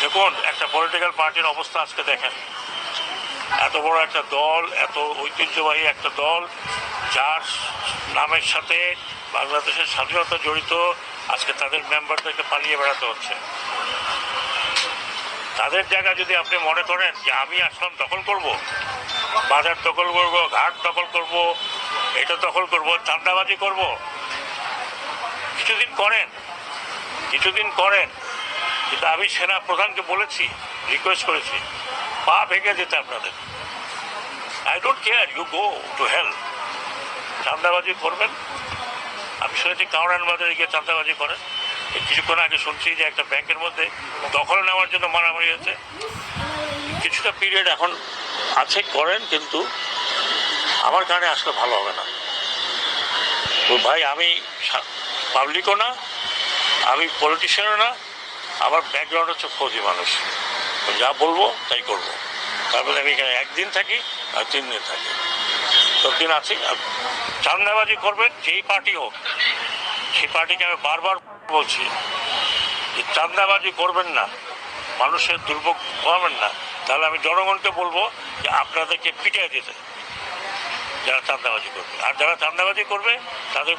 দেখুন, একটা পলিটিক্যাল পার্টির অবস্থা আজকে দেখেন। এত বড় একটা দল, এত ঐতিহ্যবাহী একটা দল, যার নামের সাথে বাংলাদেশের স্বাধীনতা জড়িত, আজকে তাদের মেম্বারদেরকে পালিয়ে বেড়াতে হচ্ছে। তাদের জায়গা যদি আপনি মনে করেন যে আমি আসলাম দখল করব, বাজার দখল করব, ঘাট দখল করব, এটা দখল করব, চাঁদাবাজি করব, কিছুদিন করেন। কিন্তু আমি সেনা প্রধানকে বলেছি, রিকোয়েস্ট করেছি, পা ভেঙে যেতে আপনাদের। I don't care, you go to hell. চাঁদাবাজি করবেন। আমি শুনেছি কাউরান বাজারে গিয়ে চাঁদাবাজি করেন। কিছুক্ষণ আগে শুনছি যে একটা ব্যাংকের মধ্যে দখল নেওয়ার জন্য মারামারি হয়েছে। কিছুটা পিরিয়ড এখন আছে, করেন, কিন্তু আমার কারণে আসলে ভালো হবে না। তো ভাই, আমি পাবলিকও না, আমি পলিটিশিয়ানও না, আমার ব্যাকগ্রাউন্ড হচ্ছে ফৌজি মানুষ। যা বলবো তাই করবো। তারপরে আমি এখানে একদিন থাকি আর 3 দিন থাকি, 10 দিন আছি। আর চাঁদাবাজি করবেন যেই পার্টি হোক, সেই পার্টিকে আমি বারবার বলছি যে চাঁদাবাজি করবেন না, মানুষের দুর্ভোগ কমাবেন না। তাহলে আমি জনগণকে বলবো যে আপনাদেরকে পিটিয়ে দিতে, যারা চাঁদাবাজি করবে। আর যারা চাঁদাবাজি করবে তাদের